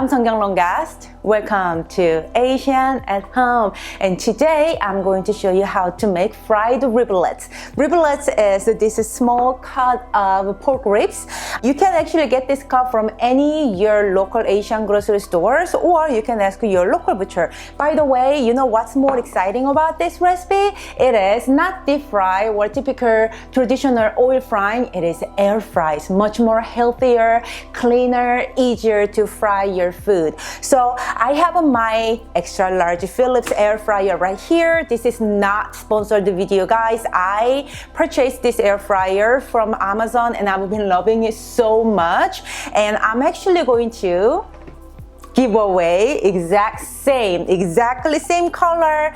I'm Seonkyoung guest. Welcome to Asian at Home. And today I'm going to show you how to make fried riblets. Riblets is this small cut of pork ribs. You can actually get this cut from any your local Asian grocery stores, or you can ask your local butcher. By the way, you know what's more exciting about this recipe? It is not deep fry or typical traditional oil frying. It is air fries, much more healthier, cleaner, easier to fry your food. So I have my extra large Philips air fryer right here. This is not sponsored video, guys. I purchased this air fryer from Amazon and I've been loving it so much. And I'm actually going to give away exactly same color,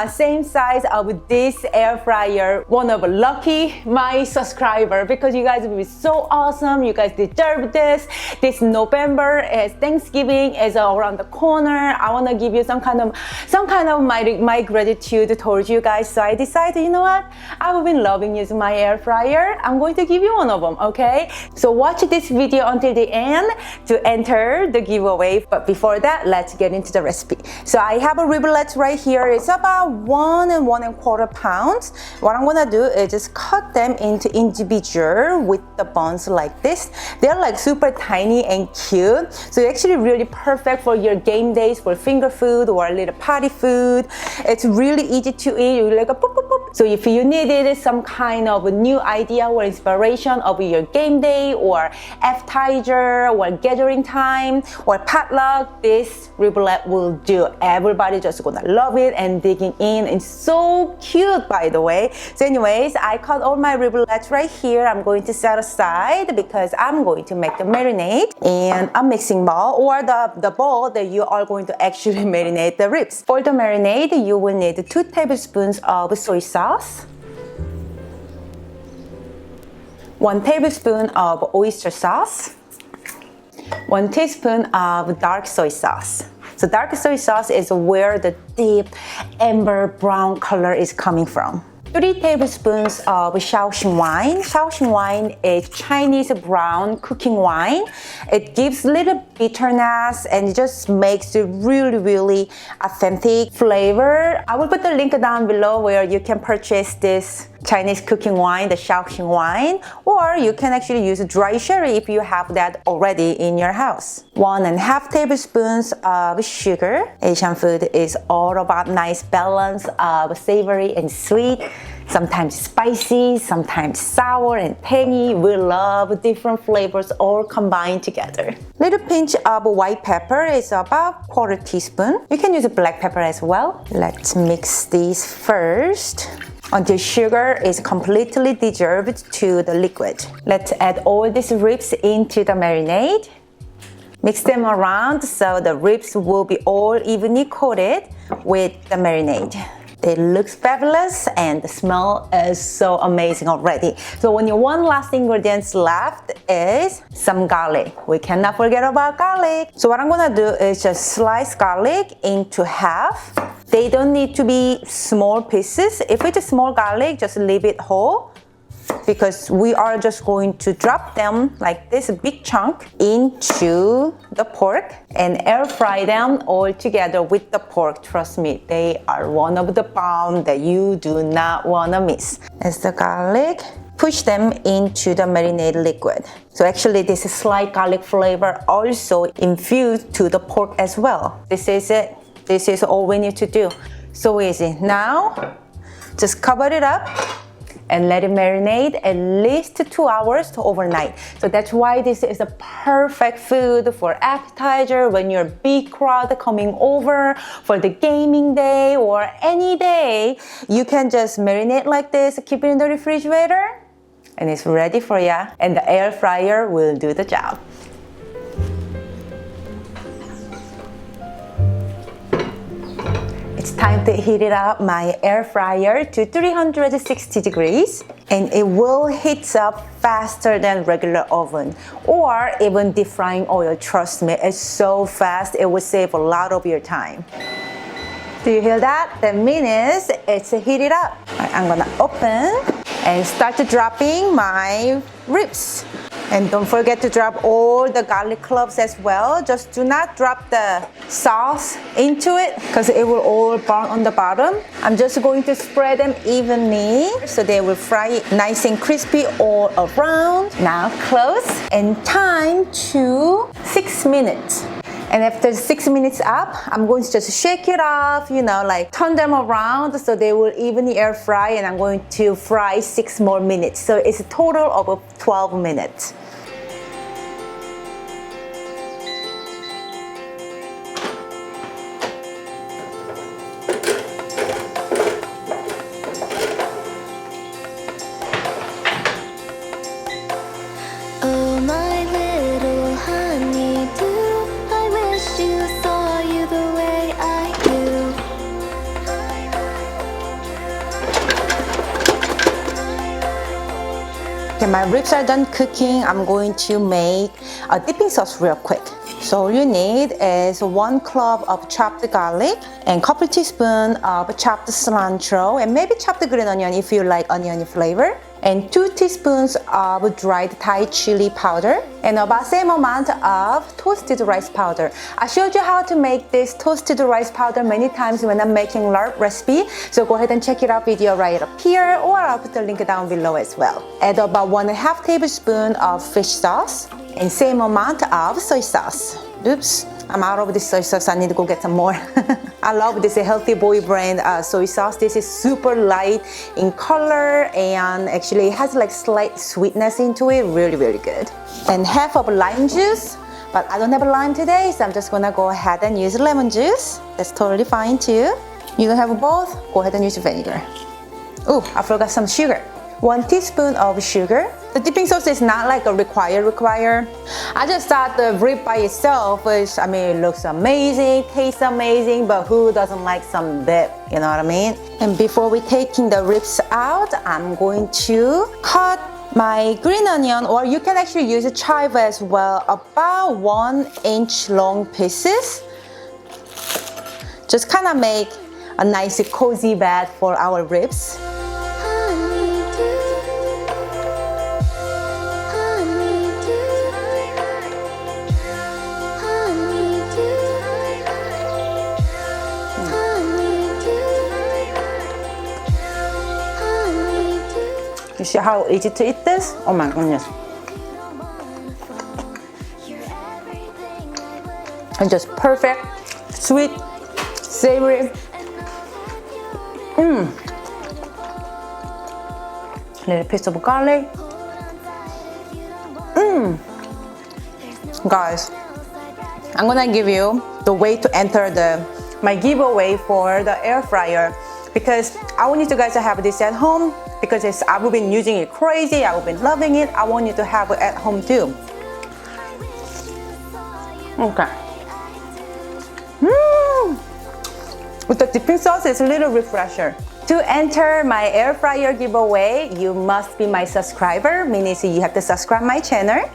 same size of this air fryer. One of lucky my subscriber, because you guys will be so awesome. You guys deserve this. This November is Thanksgiving is around the corner. I want to give you some kind of my gratitude towards you guys. So I decided, you know what? I've been loving using my air fryer. I'm going to give you one of them, okay? So watch this video until the end to enter the giveaway. But before that, let's get into the recipe. So I have a riblets right here. It's about 1 1/4 pounds. What I'm gonna do is just cut them into individual with the buns like this. They're like super tiny and cute. So it's actually really perfect for your game days, for finger food or a little party food. It's really easy to eat. You like a boop, boop, boop. So if you needed some kind of a new idea or inspiration of your game day or appetizer or gathering time or potluck, this riblet will do. Everybody just gonna love it and digging in. It's so cute, by the way. So anyways, I cut all my riblets right here. I'm going to set aside because I'm going to make the marinade in a mixing bowl or the bowl that you are going to actually marinate the ribs. For the marinade, you will need 2 tablespoons of soy sauce, 1 tablespoon of oyster sauce, 1 teaspoon of dark soy sauce. So dark soy sauce is where the deep amber brown color is coming from. 3 tablespoons of Shaoxing wine. Shaoxing wine is Chinese brown cooking wine. It gives little bitterness and it just makes it really authentic flavor. I will put the link down below where you can purchase this Chinese cooking wine, the Shaoxing wine, or you can actually use dry sherry if you have that already in your house. 1 1/2 tablespoons of sugar. Asian food is all about nice balance of savory and sweet, sometimes spicy, sometimes sour and tangy. We love different flavors all combined together. Little pinch of white pepper is about 1/4 teaspoon. You can use black pepper as well. Let's mix these first until sugar is completely dissolved to the liquid. Let's add all these ribs into the marinade. Mix them around so the ribs will be all evenly coated with the marinade. It looks fabulous and the smell is so amazing already. So only one last ingredient left is some garlic. We cannot forget about garlic. So what I'm gonna do is just slice garlic into half. They don't need to be small pieces. If it's a small garlic, just leave it whole, because we are just going to drop them like this big chunk into the pork and air fry them all together with the pork. Trust me, they are one of the bomb that you do not want to miss. As the garlic, push them into the marinade liquid. So actually this slight garlic flavor also infused to the pork as well. This is it. This is all we need to do. So easy. Now, just cover it up and let it marinate at least 2 hours to overnight. So that's why this is a perfect food for appetizer when you're a big crowd coming over for the gaming day or any day. You can just marinate like this, keep it in the refrigerator, and it's ready for you. And the air fryer will do the job. It's time to heat it up my air fryer to 360 degrees, and it will heat up faster than regular oven or even deep frying oil. Trust me, it's so fast, it will save a lot of your time. Do you hear that? That means it's heated up. I'm gonna open and start dropping my ribs. And don't forget to drop all the garlic cloves as well. Just do not drop the sauce into it because it will all burn on the bottom. I'm just going to spread them evenly so they will fry nice and crispy all around. Now close and time to 6 minutes. And after 6 minutes up, I'm going to just shake it off, you know, like turn them around so they will evenly air fry, and I'm going to fry 6 more minutes. So it's a total of 12 minutes. Okay, my ribs are done cooking. I'm going to make a dipping sauce real quick. So all you need is 1 clove of chopped garlic and couple teaspoons of chopped cilantro and maybe chopped green onion if you like onion flavor, and 2 teaspoons of dried Thai chili powder, and about same amount of toasted rice powder. I showed you how to make this toasted rice powder many times when I'm making larp recipe, so go ahead and check it out video right up here, or I'll put the link down below as well. Add about 1.5 tablespoons of fish sauce and same amount of soy sauce. Oops, I'm out of this soy sauce. I need to go get some more. I love this Healthy Boy brand soy sauce. This is super light in color and actually it has like slight sweetness into it. Really, really good. And half of lime juice, but I don't have a lime today, so I'm just gonna go ahead and use lemon juice. That's totally fine too. You don't have both, go ahead and use vinegar. Oh, I forgot some sugar. 1 teaspoon of sugar. The dipping sauce is not like a require. I just thought the rib by itself, which I mean, it looks amazing, tastes amazing, but who doesn't like some dip, you know what I mean? And before we taking the ribs out, I'm going to cut my green onion, or you can actually use a chive as well, about 1 inch long pieces. Just kind of make a nice cozy bed for our ribs. You see how easy to eat this? Oh my goodness. And just perfect, sweet, savory. Little piece of garlic. Guys, I'm gonna give you the way to enter my giveaway for the air fryer, because I want you guys to have this at home, because I've been using it crazy, I've been loving it. I want you to have it at home too. Okay. With the dipping sauce, it's a little refresher. To enter my air fryer giveaway, you must be my subscriber, meaning you have to subscribe my channel.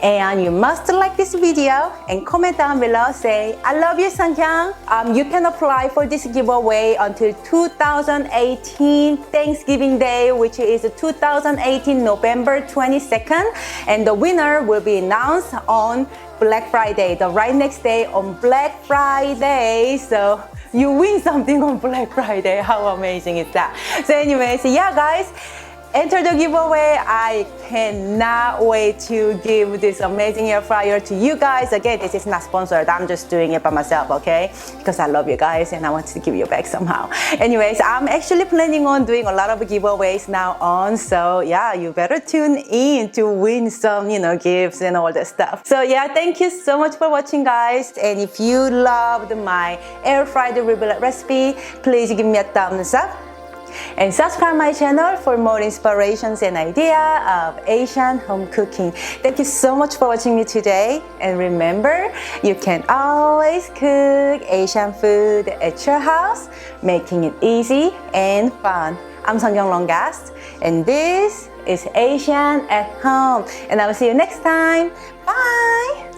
And you must like this video and comment down below, say, I love you, Seonkyoung. You can apply for this giveaway until 2018 Thanksgiving Day, which is 2018 November 22nd. And the winner will be announced on Black Friday, the right next day on Black Friday. So you win something on Black Friday. How amazing is that? So anyways, yeah guys, enter the giveaway. I cannot wait to give this amazing air fryer to you guys. Again, this is not sponsored. I'm just doing it by myself, okay? Because I love you guys and I want to give you back somehow. Anyways, I'm actually planning on doing a lot of giveaways now on. So yeah, you better tune in to win some, gifts and all that stuff. So yeah, thank you so much for watching, guys. And if you loved my air fried riblet recipe, please give me a thumbs up. And subscribe my channel for more inspirations and idea of Asian home cooking. Thank you so much for watching me today. And remember, you can always cook Asian food at your house, making it easy and fun. I'm Seonkyoung Longast, and this is Asian at Home. And I will see you next time. Bye!